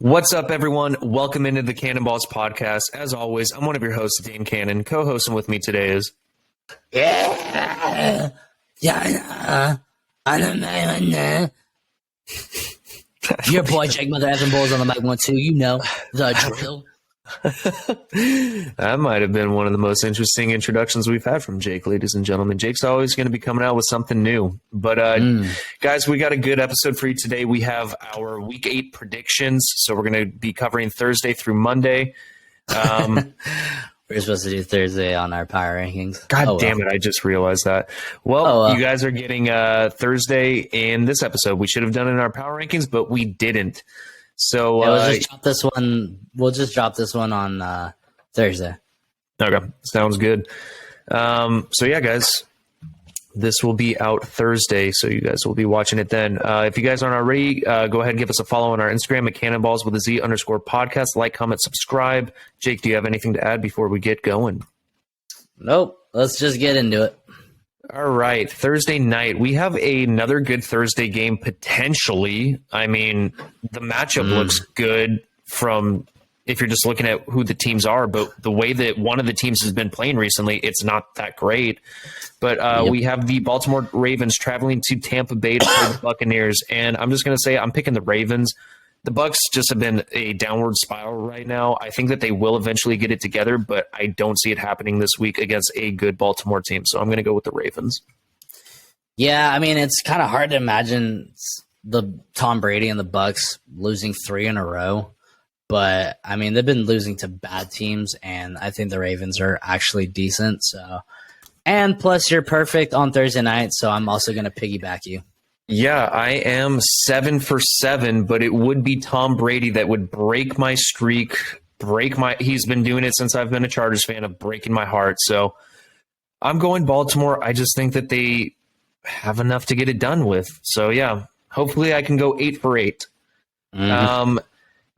What's up, everyone? Welcome into the Cannonballs podcast. As always, I'm one of your hosts, Dane Cannon. Co-hosting with me today is... I don't know. Your boy Jake Mother Evan Bulls on the mic 1-2. You know the drill. That might have been one of the most interesting introductions we've had from Jake, ladies and gentlemen. Jake's always going to be coming out with something new. But, guys, we got a good episode for you today. We have our Week 8 predictions, so we're going to be covering Thursday through Monday. We're supposed to do Thursday on our power rankings. God damn it, I just realized that. Well, you guys are getting Thursday in this episode. We should have done it in our power rankings, but we didn't. So we'll just drop this one. We'll just drop this one on Thursday. Okay, sounds good. So yeah, guys, this will be out Thursday, so you guys will be watching it then. If you guys aren't already, go ahead and give us a follow on our Instagram at Cannonballs with a Z_podcast. Like, comment, subscribe. Jake, do you have anything to add before we get going? Nope. Let's just get into it. All right, Thursday night. We have another good Thursday game, potentially. I mean, the matchup looks good from if you're just looking at who the teams are, but the way that one of the teams has been playing recently, it's not that great. But we have the Baltimore Ravens traveling to Tampa Bay to play the Buccaneers, and I'm just going to say I'm picking the Ravens. The Bucs just have been a downward spiral right now. I think that they will eventually get it together, but I don't see it happening this week against a good Baltimore team. So I'm going to go with the Ravens. Yeah, I mean, it's kind of hard to imagine the Tom Brady and the Bucs losing 3 in a row. But, I mean, they've been losing to bad teams, and I think the Ravens are actually decent. So, and plus, you're perfect on Thursday night, so I'm also going to piggyback you. Yeah, I am 7 for 7, but it would be Tom Brady that would break my streak, he's been doing it since I've been a Chargers fan, of breaking my heart. So I'm going Baltimore. I just think that they have enough to get it done with. So yeah, hopefully I can go 8 for 8.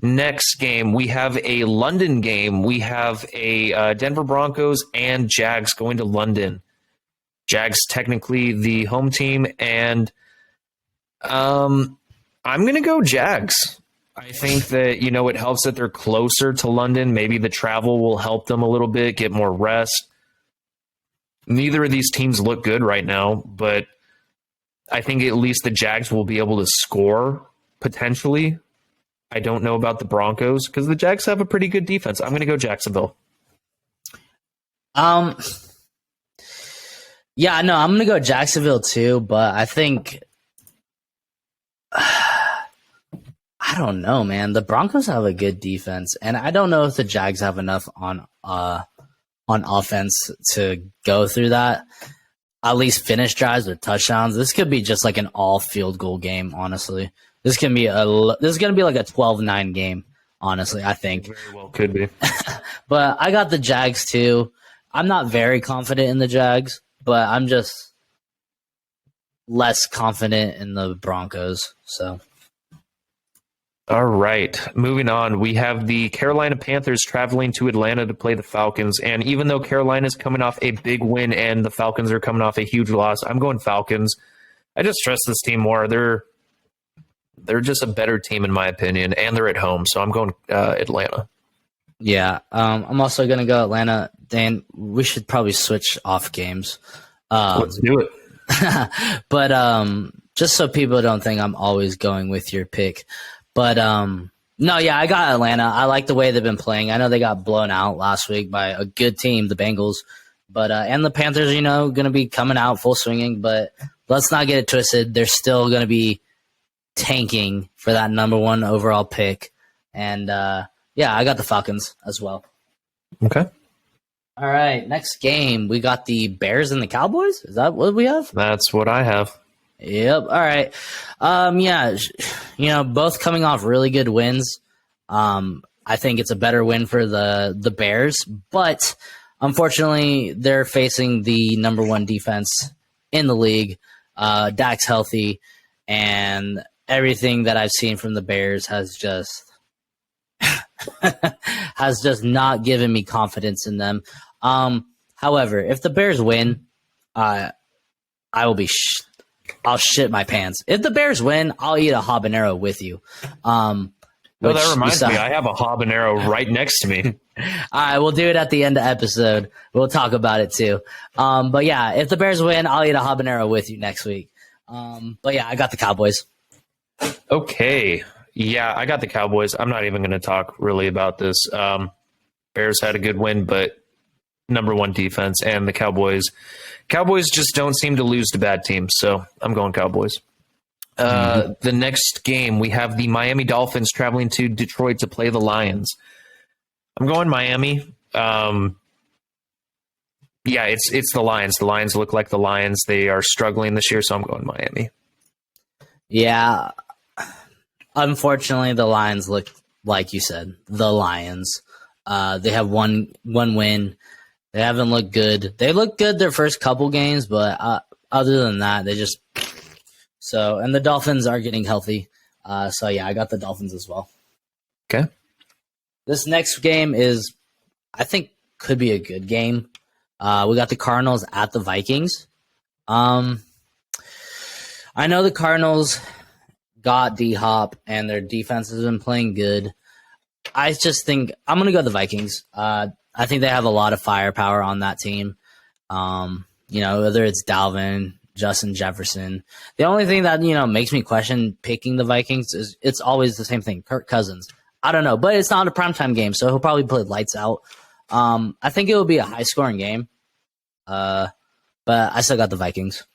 Next game, we have a London game. We have a Denver Broncos and Jags going to London. Jags technically the home team, and I'm going to go Jags. I think that, it helps that they're closer to London. Maybe the travel will help them a little bit, get more rest. Neither of these teams look good right now, but I think at least the Jags will be able to score, potentially. I don't know about the Broncos because the Jags have a pretty good defense. I'm going to go Jacksonville. Yeah, no, I'm going to go Jacksonville too, but I think I don't know, man. The Broncos have a good defense, and I don't know if the Jags have enough on offense to go through that. At least finish drives with touchdowns. This could be just like an all field goal game, honestly. This is going to be like a 12-9 game, honestly, I think. Very well could be. But I got the Jags too. I'm not very confident in the Jags, but I'm just less confident in the Broncos. So, all right, moving on. We have the Carolina Panthers traveling to Atlanta to play the Falcons. And even though Carolina's coming off a big win and the Falcons are coming off a huge loss, I'm going Falcons. I just trust this team more. They're just a better team in my opinion, and they're at home, so I'm going Atlanta. Yeah, I'm also going to go Atlanta. Dan, we should probably switch off games. Let's do it. But just so people don't think I'm always going with your pick. But no, yeah, I got Atlanta. I like the way they've been playing. I know they got blown out last week by a good team, the Bengals. But and the Panthers, going to be coming out full swinging. But let's not get it twisted. They're still going to be tanking for that number 1 overall pick. And yeah, I got the Falcons as well. Okay. All right, next game, we got the Bears and the Cowboys. Is that what we have? That's what I have. Yep. All right. Yeah, both coming off really good wins. I think it's a better win for the Bears, but unfortunately, they're facing the number 1 defense in the league. Dak's healthy, and everything that I've seen from the Bears has just not given me confidence in them. However, if the Bears win, I will be I'll shit my pants. If the Bears win, I'll eat a habanero with you. No, that reminds me. I have a habanero right next to me. All right, we'll do it at the end of the episode. We'll talk about it too. But yeah, if the Bears win, I'll eat a habanero with you next week. But yeah, I got the Cowboys. Okay. Yeah, I got the Cowboys. I'm not even going to talk really about this. Bears had a good win, but number one defense, and the Cowboys just don't seem to lose to bad teams. So I'm going Cowboys. The next game, we have the Miami Dolphins traveling to Detroit to play the Lions. I'm going Miami. Yeah, it's the Lions. The Lions look like the Lions. They are struggling this year, so I'm going Miami. Yeah. Unfortunately, the Lions look like you said, the Lions. They have one win. They haven't looked good. They looked good their first couple games, but other than that, they just and the Dolphins are getting healthy. So yeah, I got the Dolphins as well. Okay. This next game is, I think, could be a good game. We got the Cardinals at the Vikings. I know the Cardinals got D-Hop and their defense has been playing good. I just think I'm going to go the Vikings. I think they have a lot of firepower on that team. Whether it's Dalvin, Justin Jefferson. The only thing that, makes me question picking the Vikings is it's always the same thing. Kirk Cousins. I don't know, but it's not a primetime game, so he'll probably play lights out. I think it will be a high-scoring game, but I still got the Vikings.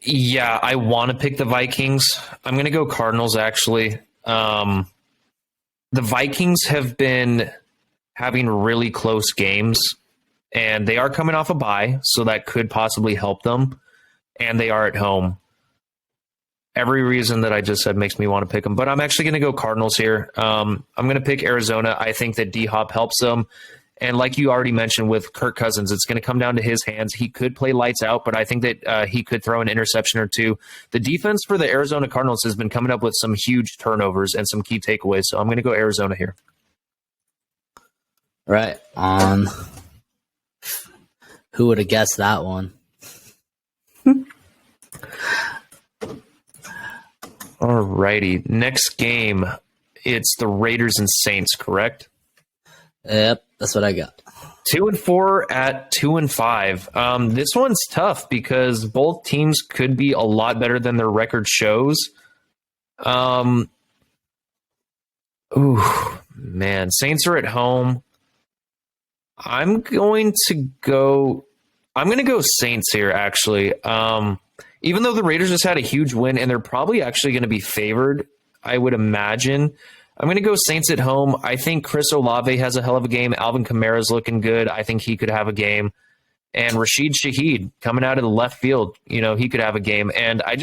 Yeah, I want to pick the Vikings. I'm going to go Cardinals, actually. The Vikings have been having really close games, and they are coming off a bye, so that could possibly help them, and they are at home. Every reason that I just said makes me want to pick them, but I'm actually going to go Cardinals here. I'm going to pick Arizona. I think that D-Hop helps them. And like you already mentioned with Kirk Cousins, it's going to come down to his hands. He could play lights out, but I think that he could throw an interception or two. The defense for the Arizona Cardinals has been coming up with some huge turnovers and some key takeaways, so I'm going to go Arizona here. Right. Who would have guessed that one? All righty. Next game, it's the Raiders and Saints, correct? Yep, that's what I got. 2-4 at 2-5. This one's tough because both teams could be a lot better than their record shows. Ooh, man. Saints are at home. I'm going to go Saints here, actually. Even though the Raiders just had a huge win and they're probably actually going to be favored, I would imagine. I'm going to go Saints at home. I think Chris Olave has a hell of a game. Alvin Kamara's looking good. I think he could have a game. And Rashid Shaheed coming out of the left field, he could have a game. And I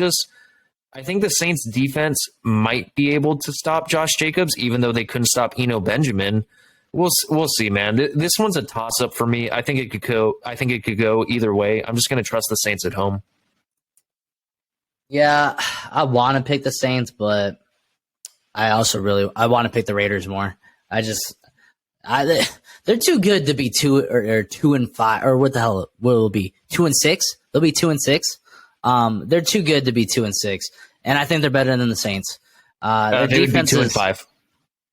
think the Saints defense might be able to stop Josh Jacobs, even though they couldn't stop Eno Benjamin. We'll see, man. This one's a toss-up for me. I think it could go either way. I'm just going to trust the Saints at home. Yeah, I want to pick the Saints, but I also I want to pick the Raiders more. They're too good to be 2-5, or what the hell will it be? 2-6? They'll be 2-6. They're too good to be 2-6, and I think they're better than the Saints. Their they defense would be 2-5.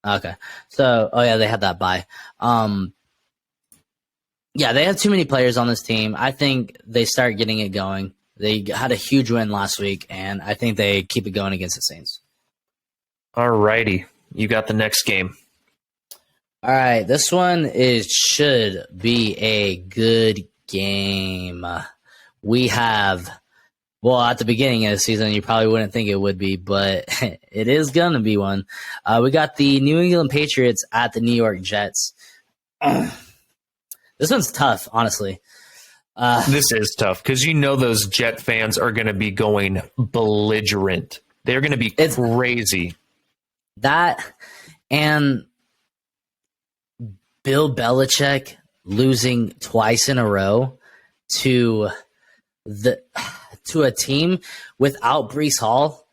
Okay, so they had that bye. Yeah, they have too many players on this team. I think they start getting it going. They had a huge win last week, and I think they keep it going against the Saints. All righty. You got the next game. All right. This one should be a good game. We have, at the beginning of the season, you probably wouldn't think it would be, but it is going to be one. We got the New England Patriots at the New York Jets. This one's tough, honestly. This is tough because those Jet fans are going to be going belligerent. They're going to be crazy. That and Bill Belichick losing twice in a row to a team without Breece Hall,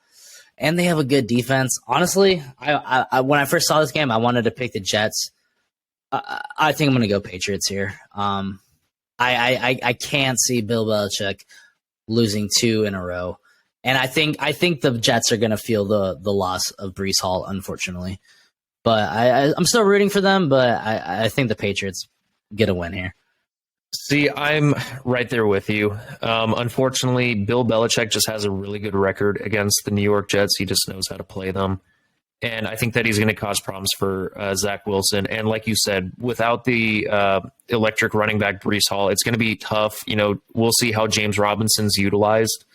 and they have a good defense. Honestly, I when I first saw this game, I wanted to pick the Jets. I think I'm going to go Patriots here. I can't see Bill Belichick losing two in a row. And I think the Jets are going to feel the loss of Brees Hall, unfortunately. But I'm still rooting for them. But I think the Patriots get a win here. See, I'm right there with you. Unfortunately, Bill Belichick just has a really good record against the New York Jets. He just knows how to play them. And I think that he's going to cause problems for Zach Wilson. And like you said, without the electric running back Brees Hall, it's going to be tough. We'll see how James Robinson's utilized.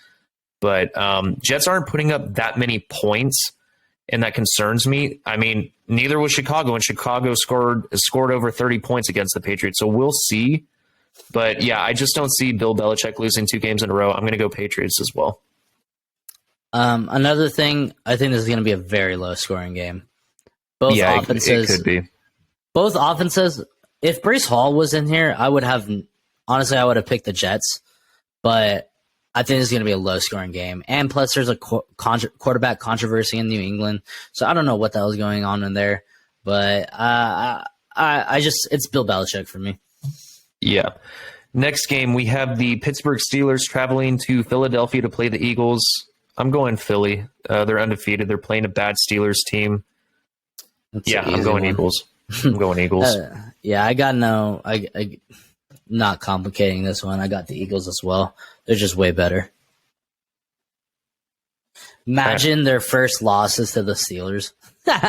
But Jets aren't putting up that many points, and that concerns me. I mean, neither was Chicago, and Chicago scored over 30 points against the Patriots. So we'll see. But yeah, I just don't see Bill Belichick losing 2 games in a row. I'm going to go Patriots as well. Another thing, I think this is going to be a very low scoring game. Both offenses, it could be. Both offenses. If Brees Hall was in here, I would have picked the Jets, but I think it's going to be a low scoring game. And plus, there's a quarterback controversy in New England, so I don't know what the hell is going on in there. But it's Bill Belichick for me. Yeah. Next game, we have the Pittsburgh Steelers traveling to Philadelphia to play the Eagles. I'm going Philly. They're undefeated. They're playing a bad Steelers team. I'm going Eagles. I'm going Eagles. I not complicating this one. I got the Eagles as well. They're just way better. Imagine their first losses to the Steelers.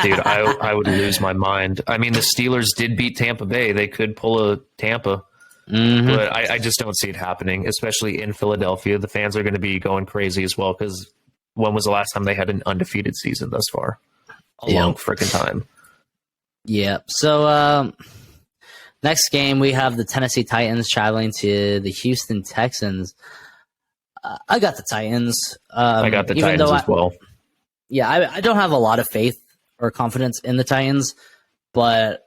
Dude, I would lose my mind. I mean, the Steelers did beat Tampa Bay. They could pull a Tampa. Mm-hmm. But I just don't see it happening, especially in Philadelphia. The fans are going to be going crazy as well because when was the last time they had an undefeated season thus far? A long freaking time. Yeah. So next game, we have the Tennessee Titans traveling to the Houston Texans. I got the Titans. I got the Titans as well. Yeah, I don't have a lot of faith or confidence in the Titans, but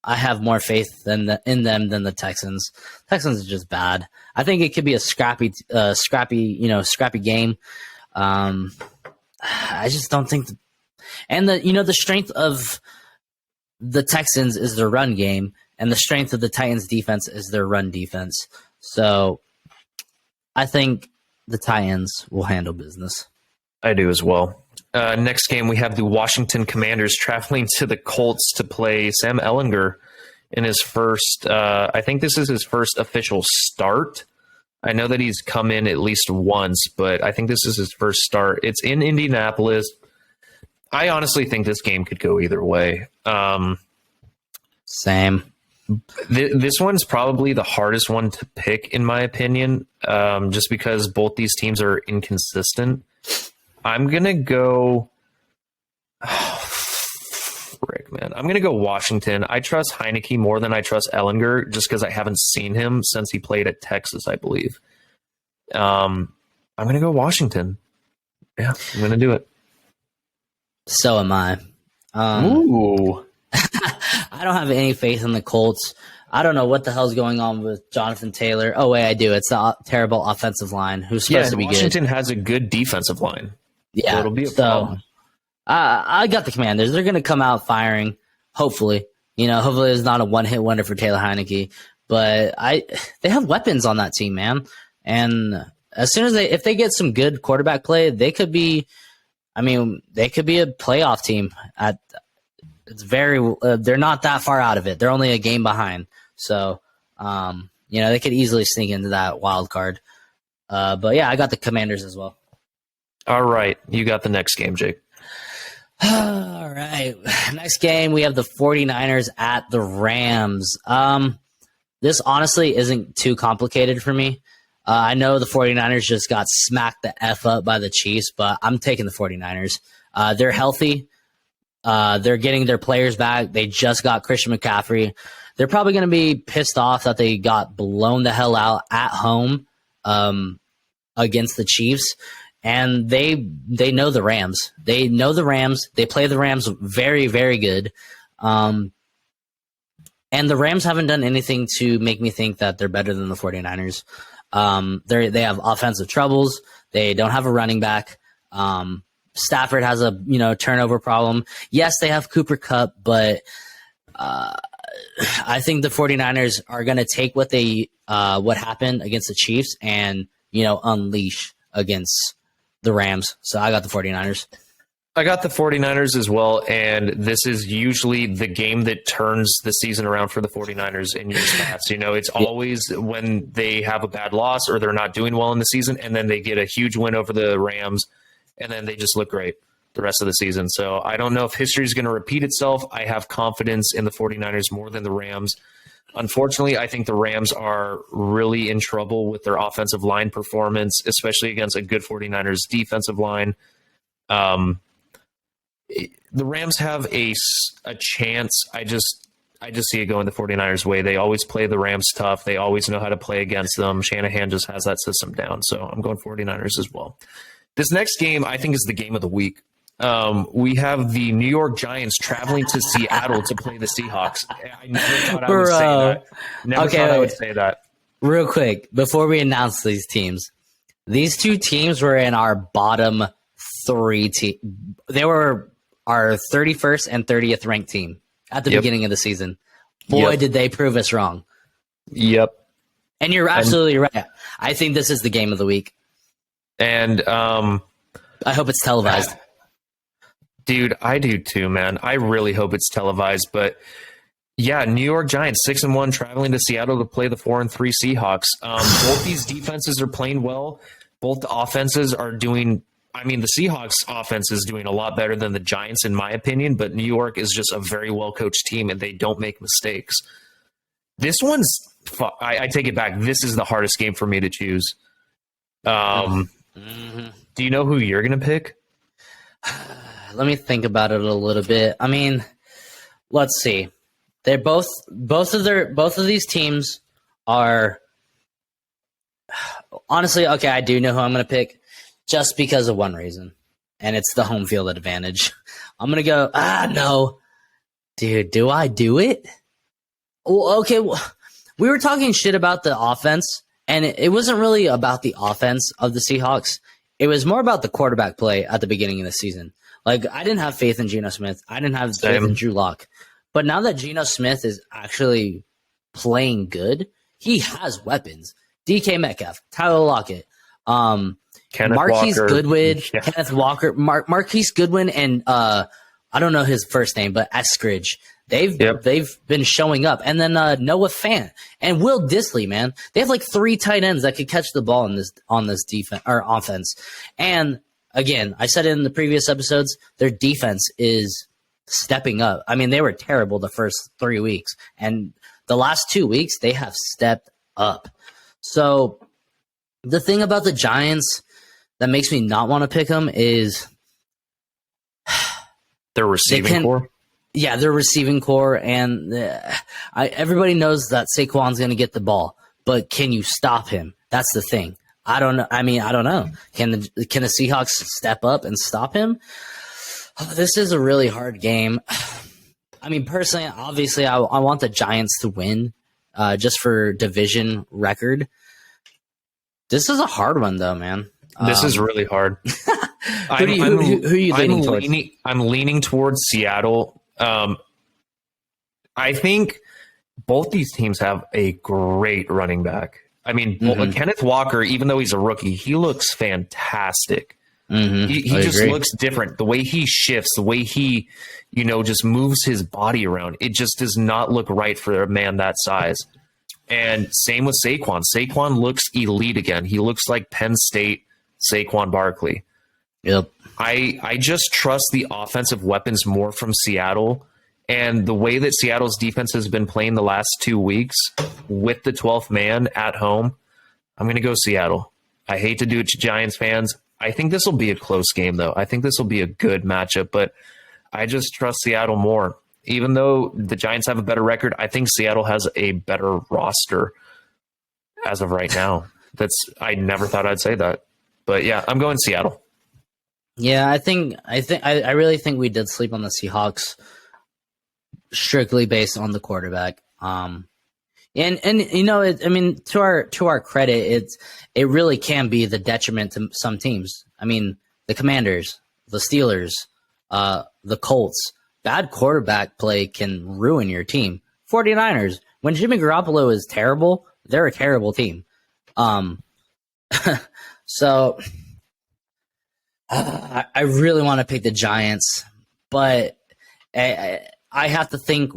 I have more faith in them than the Texans. Texans are just bad. I think it could be a scrappy game. I just don't think. The strength of the Texans is their run game, and the strength of the Titans defense is their run defense. So I think the Titans will handle business. I do as well. Next game, we have the Washington Commanders traveling to the Colts to play Sam Ehlinger in his first, I think this is his first official start. I know that he's come in at least once, but I think this is his first start. It's in Indianapolis. I honestly think this game could go either way. Same. This one's probably the hardest one to pick, in my opinion, just because both these teams are inconsistent. I'm going to go... frick, man. I'm going to go Washington. I trust Heineke more than I trust Ehlinger just because I haven't seen him since he played at Texas, I believe. I'm going to go Washington. Yeah, I'm going to do it. So am I. Ooh. I don't have any faith in the Colts. I don't know what the hell's going on with Jonathan Taylor. Oh, wait, I do. It's the terrible offensive line who's supposed to be Washington good. has a good defensive line. Yeah, so it'll be a problem. I got the Commanders. They're going to come out firing, hopefully. Hopefully it's not a one-hit wonder for Taylor Heineke. But they have weapons on that team, man. And as soon as if they get some good quarterback play, they could be a playoff team. They're not that far out of it. They're only a game behind. So, they could easily sneak into that wild card. But yeah, I got the Commanders as well. All right. You got the next game, Jake. All right. Next game, we have the 49ers at the Rams. This honestly isn't too complicated for me. I know the 49ers just got smacked the F up by the Chiefs, but I'm taking the 49ers. They're healthy. They're getting their players back. They just got Christian McCaffrey. They're probably going to be pissed off that they got blown the hell out at home against the Chiefs. And they know the Rams. They know the Rams. They play the Rams very, very good. And the Rams haven't done anything to make me think that they're better than the 49ers. They have offensive troubles. They don't have a running back. Stafford has a turnover problem. Yes, they have Cooper Kupp, but I think the 49ers are going to take what happened against the Chiefs and unleash against the Rams. So I got the 49ers. I got the 49ers as well, and this is usually the game that turns the season around for the 49ers in years past. It's always when they have a bad loss or they're not doing well in the season, and then they get a huge win over the Rams, and then they just look great the rest of the season. So I don't know if history is going to repeat itself. I have confidence in the 49ers more than the Rams. Unfortunately, I think the Rams are really in trouble with their offensive line performance, especially against a good 49ers defensive line. The Rams have a chance. I just see it going the 49ers way. They always play the Rams tough. They always know how to play against them. Shanahan just has that system down. So I'm going 49ers as well. This next game, I think, is the game of the week. We have the New York Giants traveling to Seattle to play the Seahawks. I never thought I would say that. Never thought I would say that. Real quick, before we announce these teams, these two teams were in our bottom three. They were our 31st and 30th ranked team at the beginning of the season. Boy, did they prove us wrong. Yep. And you're absolutely right. I think this is the game of the week. And I hope it's televised. Dude, I do too, man. I really hope it's televised. But yeah, New York Giants 6-1 traveling to Seattle to play the 4-3 Seahawks. Both these defenses are playing well. Both the offenses are doing. I mean, the Seahawks offense is doing a lot better than the Giants, in my opinion, but New York is just a very well-coached team, and they don't make mistakes. This one's I take it back. This is the hardest game for me to choose. Do you know who you're going to pick? Let me think about it a little bit. I mean, let's see. They're both of these teams are honestly, okay, I do know who I'm going to pick. Just because of one reason, and it's the home field advantage. I'm going to go, no. Dude, do I do it? Well, okay, we were talking shit about the offense, and it wasn't really about the offense of the Seahawks. It was more about the quarterback play at the beginning of the season. Like, I didn't have faith in Geno Smith. I didn't have faith in Drew Lock. But now that Geno Smith is actually playing good, he has weapons. DK Metcalf, Tyler Lockett, Marquise Goodwin, Kenneth Walker, Marquise Goodwin, and I don't know his first name, but Eskridge. They've been showing up, and then Noah Fant and Will Dissly. Man, they have like 3 tight ends that could catch the ball on this defense or offense. And again, I said it in the previous episodes, their defense is stepping up. I mean, they were terrible the first 3 weeks, and the last 2 weeks they have stepped up. So the thing about the Giants that makes me not want to pick them is their receiving core. Yeah, their receiving core, and everybody knows that Saquon's going to get the ball, but can you stop him? That's the thing. I don't know. I mean, I don't know. Can the Seahawks step up and stop him? This is a really hard game. I mean, personally, obviously, I want the Giants to win, just for division record. This is a hard one, though, man. This is really hard. Who are you leaning towards? I'm leaning towards Seattle. I think both these teams have a great running back. I mean, Kenneth Walker, even though he's a rookie, he looks fantastic. He just looks different. The way he shifts, the way he, just moves his body around, it just does not look right for a man that size. And same with Saquon. Saquon looks elite again. He looks like Penn State Saquon Barkley. Yep. I just trust the offensive weapons more from Seattle. And the way that Seattle's defense has been playing the last 2 weeks with the 12th man at home, I'm going to go Seattle. I hate to do it to Giants fans. I think this will be a close game, though. I think this will be a good matchup, but I just trust Seattle more. Even though the Giants have a better record, I think Seattle has a better roster as of right now. I never thought I'd say that. But yeah, I'm going Seattle. Yeah, I really think we did sleep on the Seahawks strictly based on the quarterback. And I mean, to our credit, it really can be the detriment to some teams. I mean, the Commanders, the Steelers, the Colts. Bad quarterback play can ruin your team. 49ers, when Jimmy Garoppolo is terrible, they're a terrible team. So I really want to pick the Giants, but I have to think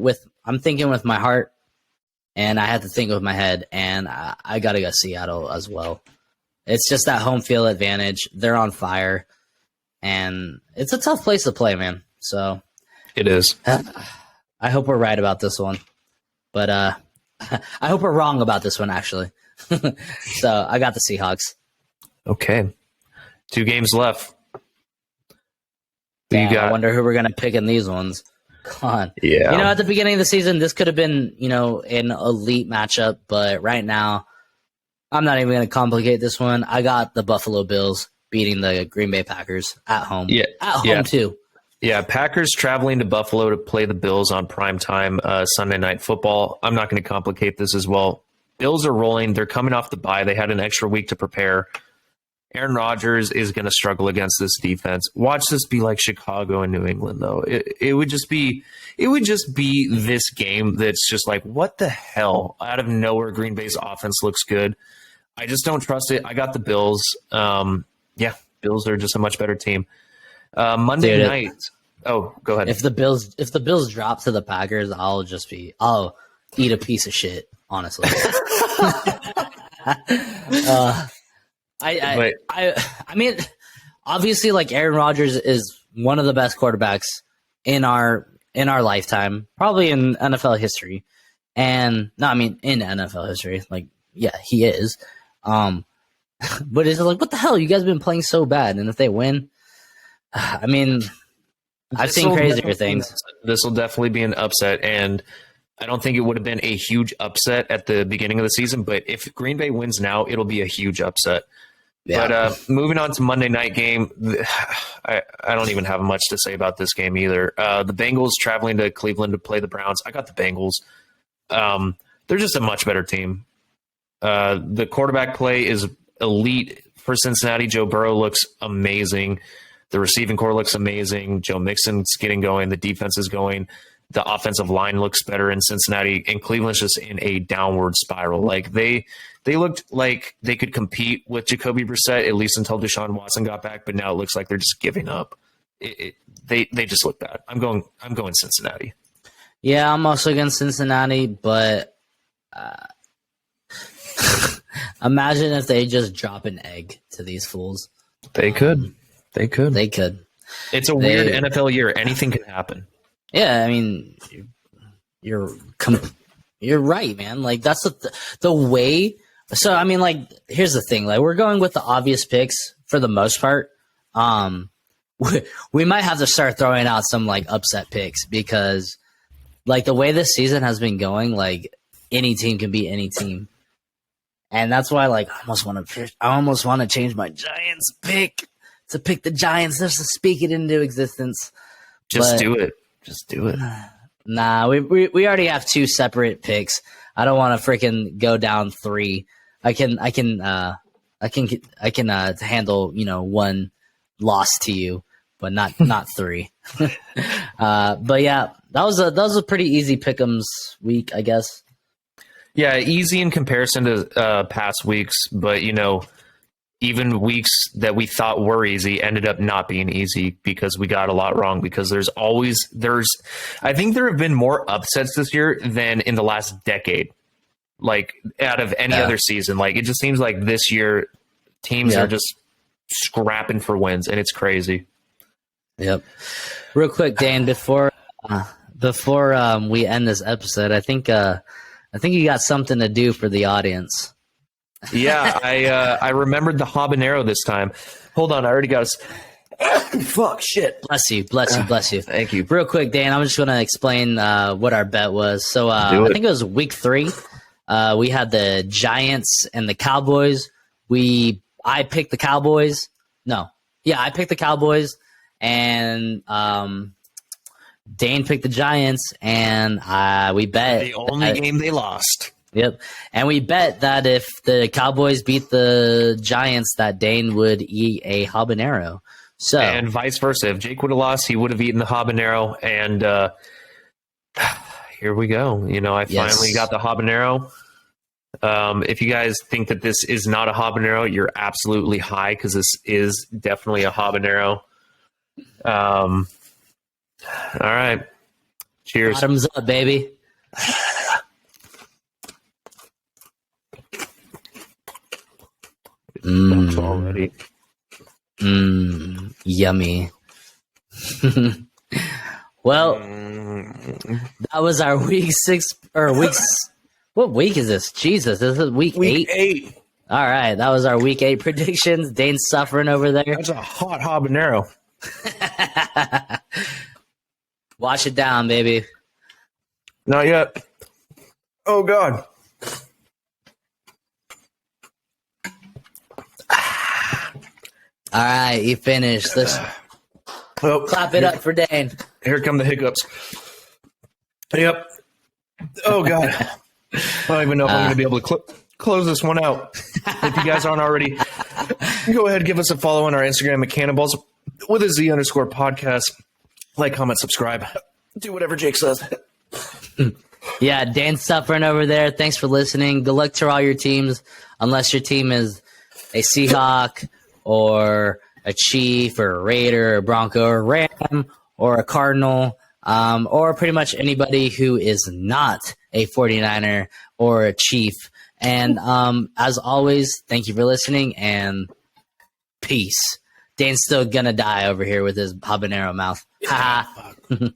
I'm thinking with my heart, and I have to think with my head, and I got to go Seattle as well. It's just that home field advantage. They're on fire, and it's a tough place to play, man. So It is. I hope we're right about this one, but I hope we're wrong about this one, actually. So I got the Seahawks. Okay. 2 games left. Damn, I wonder who we're going to pick in these ones. Come on. Yeah. At the beginning of the season, this could have been, an elite matchup, but right now, I'm not even going to complicate this one. I got the Buffalo Bills beating the Green Bay Packers at home. Yeah. At home, too. Yeah, Packers traveling to Buffalo to play the Bills on primetime Sunday Night Football. I'm not going to complicate this as well. Bills are rolling. They're coming off the bye. They had an extra week to prepare. Aaron Rodgers is going to struggle against this defense. Watch this be like Chicago and New England, though. It would just be this game that's just like, what the hell? Out of nowhere, Green Bay's offense looks good. I just don't trust it. I got the Bills. Bills are just a much better team. Monday night. Oh, go ahead. If the Bills drop to the Packers, I'll eat a piece of shit, honestly. I mean, obviously, like, Aaron Rodgers is one of the best quarterbacks in our lifetime, probably in NFL history. And no, I mean, in NFL history, like, yeah, he is. But it's like, what the hell? You guys have been playing so bad, and if they win, I mean, I've seen crazier things. This will definitely be an upset, and I don't think it would have been a huge upset at the beginning of the season, but if Green Bay wins now, it'll be a huge upset. Yeah. But moving on to Monday night game, I don't even have much to say about this game either. The Bengals traveling to Cleveland to play the Browns. I got the Bengals. They're just a much better team. The quarterback play is elite for Cincinnati. Joe Burrow looks amazing. The receiving core looks amazing. Joe Mixon's getting going. The defense is going. The offensive line looks better in Cincinnati, and Cleveland's just in a downward spiral. Like they looked like they could compete with Jacoby Brissett, at least until Deshaun Watson got back, but now it looks like they're just giving up. They just look bad. I'm going Cincinnati. Yeah, I'm also against Cincinnati, but imagine if they just drop an egg to these fools. They could. It's a weird NFL year. Anything can happen. Yeah, I mean, you're right, man. Like, that's the way. So, I mean, like, here's the thing. Like, we're going with the obvious picks for the most part. We might have to start throwing out some, like, upset picks because, like, the way this season has been going, like, any team can beat any team. And that's why, like, I almost want to change my Giants pick to pick the Giants just to speak it into existence. Just do it. Nah, we already have 2 separate picks. I don't want to freaking go down 3. I can handle, 1 loss to you, but not 3. But yeah, that was a pretty easy pick'ems week, I guess. Yeah, easy in comparison to past weeks, but even weeks that we thought were easy ended up not being easy because we got a lot wrong. Because I think there have been more upsets this year than in the last decade, like out of any other season. Like, it just seems like this year teams are just scrapping for wins, and it's crazy. Yep. Real quick, Dane, before we end this episode, I think you got something to do for the audience. Yeah, I remembered the habanero this time. Hold on, I already got fuck, shit. Bless you. Thank you. Real quick, Dan, I'm just going to explain what our bet was. So I think it was week 3. We had the Giants and the Cowboys. I picked the Cowboys. I picked the Cowboys, and Dane picked the Giants, and we bet the only game they lost. Yep. And we bet that if the Cowboys beat the Giants, that Dane would eat a habanero. So, and vice versa. If Jake would have lost, he would have eaten the habanero. And here we go. I finally got the habanero. If you guys think that this is not a habanero, you're absolutely high because this is definitely a habanero. All right. Cheers. Bottoms up, baby. Already. Yummy. Well, that was our week 6 or weeks. What week is this? Jesus, this is week 8. 8. All right, that was our week 8 predictions. Dane's suffering over there. That's a hot habanero. Wash it down, baby. Not yet. Oh, God. All right, you finished. Let's Oh, clap it up for Dane. Here come the hiccups. Yep. Oh, God. I don't even know if I'm going to be able to close this one out. If you guys aren't already, go ahead, give us a follow on our Instagram at Cannonballs with a Z_podcast. Like, comment, subscribe. Do whatever Jake says. Yeah, Dane's suffering over there. Thanks for listening. Good luck to all your teams, unless your team is a Seahawk or a Chief or a Raider or a Bronco or a Ram or a Cardinal, or pretty much anybody who is not a 49er or a Chief. And as always, thank you for listening and peace. Dane's still gonna die over here with his habanero mouth. Ha ha.